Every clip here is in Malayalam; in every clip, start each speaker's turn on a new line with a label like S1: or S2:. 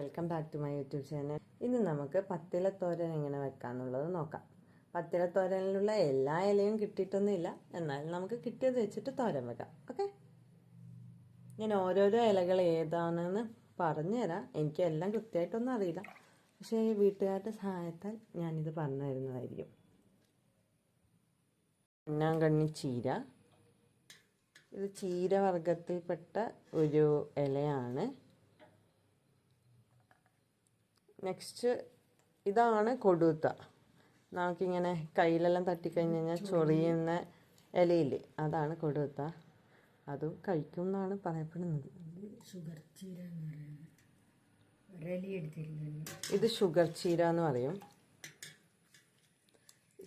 S1: Welcome back to my YouTube channel. ഇന്ന് നമുക്ക് പത്തിലത്തോരൻ എങ്ങനെ വെക്കാമെന്നുള്ളത് നോക്കാം. പത്തിലത്തോരനിലുള്ള എല്ലാ ഇലയും കിട്ടിയിട്ടൊന്നുമില്ല, എന്നാലും നമുക്ക് കിട്ടിയത് വെച്ചിട്ട് തോരൻ വെക്കാം. ഓക്കെ, ഞാൻ ഓരോരോ ഇലകൾ ഏതാണെന്ന് പറഞ്ഞുതരാം. എനിക്ക് എല്ലാം കൃത്യമായിട്ടൊന്നും അറിയില്ല, പക്ഷേ വീട്ടുകാരുടെ സഹായത്താൽ ഞാനിത് പറഞ്ഞു തരുന്നതായിരിക്കും. പൊന്നാങ്കണ്ണി ചീര, ഇത് ചീരവർഗത്തിൽപ്പെട്ട ഒരു ഇലയാണ്. നെക്സ്റ്റ് ഇതാണ് കൊടുത്ത. നമുക്കിങ്ങനെ കയ്യിലെല്ലാം തട്ടിക്കഴിഞ്ഞ് കഴിഞ്ഞാൽ ചൊറിയുന്ന ഇലയില്ലേ, അതാണ് കൊടുത്ത. അതും കഴിക്കും എന്നാണ് പറയപ്പെടുന്നത്. ഇത് ഷുഗർ ചീര എന്ന് പറയും.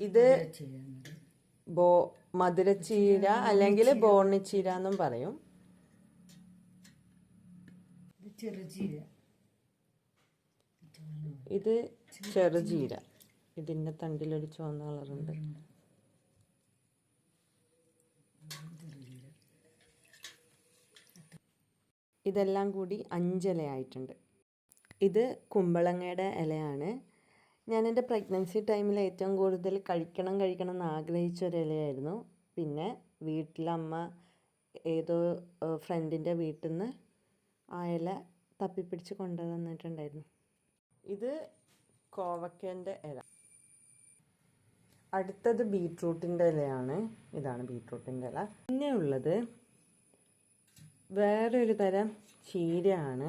S1: ഇത് മധുരച്ചീര അല്ലെങ്കിൽ ബോർണിച്ചീര എന്നും പറയും. ഇത് ചെറുചീര, ഇതിൻ്റെ തണ്ടിലൊരു ചുവന്ന കളറുണ്ട്. ഇതെല്ലാം കൂടി 5 ഇലയായിട്ടുണ്ട്. ഇത് കുമ്പളങ്ങയുടെ ഇലയാണ്. ഞാൻ എൻ്റെ പ്രഗ്നൻസി ടൈമിൽ ഏറ്റവും കൂടുതൽ കഴിക്കണം എന്ന് ആഗ്രഹിച്ചൊരു ഇലയായിരുന്നു. പിന്നെ വീട്ടിലമ്മ ഏതോ ഫ്രണ്ടിൻ്റെ വീട്ടിൽ നിന്ന് ആ ഇല തപ്പിപ്പിടിച്ച് കൊണ്ടുവന്നിട്ടുണ്ടായിരുന്നു. ഇത് കോവക്കേൻ്റെ ഇല. അടുത്തത് ബീട്രൂട്ടിൻ്റെ ഇലയാണ്. ഇതാണ് ബീട്രൂട്ടിൻ്റെ ഇല. പിന്നെ ഉള്ളത് വേറൊരു തരം ചീരയാണ്.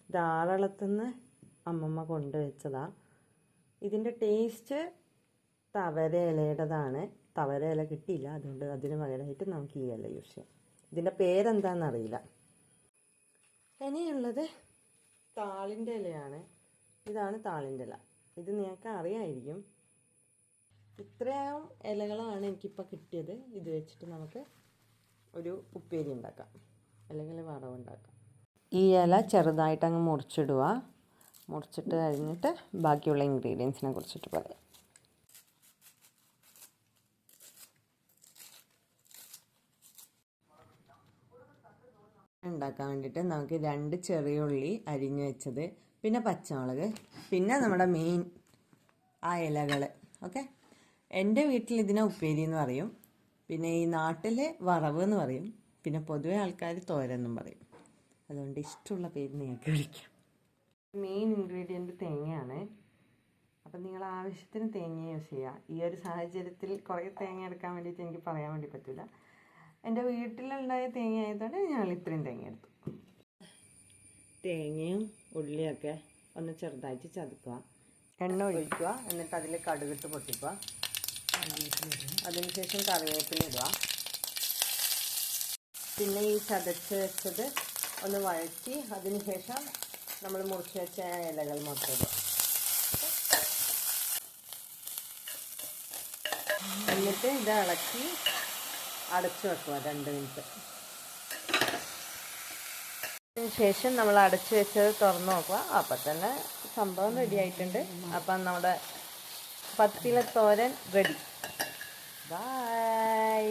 S1: ധാരാളത്തുനിന്ന് അമ്മമ്മ കൊണ്ടുവച്ചതാണ്. ഇതിൻ്റെ ടേസ്റ്റ് തവര ഇലയുടേതാണ്. തവര ഇല കിട്ടിയില്ല, അതുകൊണ്ട് അതിന് പകരമായിട്ട് നമുക്ക് ഈ ഇല യൂസ് ചെയ്യാം. ഇതിൻ്റെ പേരെന്താണെന്നറിയില്ല. ഇനിയുള്ളത് താളിൻ്റെ ഇലയാണ്. ഇതാണ് താളിൻ്റെ ഇല. ഇത് നിങ്ങൾക്ക് അറിയാമായിരിക്കും. ഇത്രയും ഇലകളാണ് എനിക്കിപ്പോൾ കിട്ടിയത്. ഇത് വെച്ചിട്ട് നമുക്ക് ഒരു ഉപ്പേരി ഉണ്ടാക്കാം, അല്ലെങ്കിൽ വറവുണ്ടാക്കാം. ഈ ഇല ചെറുതായിട്ട് അങ്ങ് മുറിച്ചിടുക. മുറിച്ചിട്ട് കഴിഞ്ഞിട്ട് ബാക്കിയുള്ള ഇൻഗ്രീഡിയൻസിനെ കുറിച്ചിട്ട് പറയാം. ഉണ്ടാക്കാൻ വേണ്ടിയിട്ട് നമുക്ക് 2 ചെറിയ ഉള്ളി അരിഞ്ഞു വെച്ചത്, പിന്നെ പച്ചമുളക്, പിന്നെ നമ്മുടെ മെയിൻ ആ ഇലകൾ. ഓക്കെ, എൻ്റെ വീട്ടിൽ ഇതിനെ ഉപ്പേരി എന്ന് പറയും. പിന്നെ ഈ നാട്ടിൽ വറവ് എന്ന് പറയും. പിന്നെ പൊതുവെ ആൾക്കാർ തോരെന്നും പറയും. അതുകൊണ്ട് ഇഷ്ടമുള്ള പേര് നിങ്ങൾക്ക് വിളിക്കാം. മെയിൻ ഇൻഗ്രീഡിയൻറ്റ് തേങ്ങയാണ്. അപ്പം നിങ്ങൾ ആവശ്യത്തിന് തേങ്ങ യൂസ് ചെയ്യുക. ഈ ഒരു സാഹചര്യത്തിൽ കുറേ തേങ്ങ എടുക്കാൻ വേണ്ടിയിട്ട് എനിക്ക് പറയാൻ വേണ്ടി പറ്റില്ല. എൻ്റെ വീട്ടിലുണ്ടായ തേങ്ങ ആയതുകൊണ്ട് ഞങ്ങൾ ഇത്രയും തേങ്ങ എടുത്തു. തേങ്ങയും ഉള്ളിയൊക്കെ ഒന്ന് ചെറുതായിട്ട് ചതുക്കുക, എണ്ണ ഒഴിക്കുക, എന്നിട്ട് അതിൽ കടുകിട്ട് പൊട്ടിക്കുക. അതിനുശേഷം കറിവേപ്പില ഇടുക. പിന്നെ ഈ ചതച്ച് വെച്ചത് ഒന്ന് വഴറ്റി അതിനുശേഷം നമ്മൾ മുറിച്ച് വെച്ച ഇലകൾ മൊത്തം ഇടുക. എന്നിട്ട് ഇത് ഇളക്കി അടച്ചു വെക്കുക 2 മിനിറ്റ്. അതിനുശേഷം നമ്മൾ അടച്ചു വെച്ചത് തുറന്ന് നോക്കുക. അപ്പം തന്നെ സംഭവം റെഡി ആയിട്ടുണ്ട്. അപ്പം നമ്മുടെ പത്തിലത്തോരൻ റെഡി. ബൈ.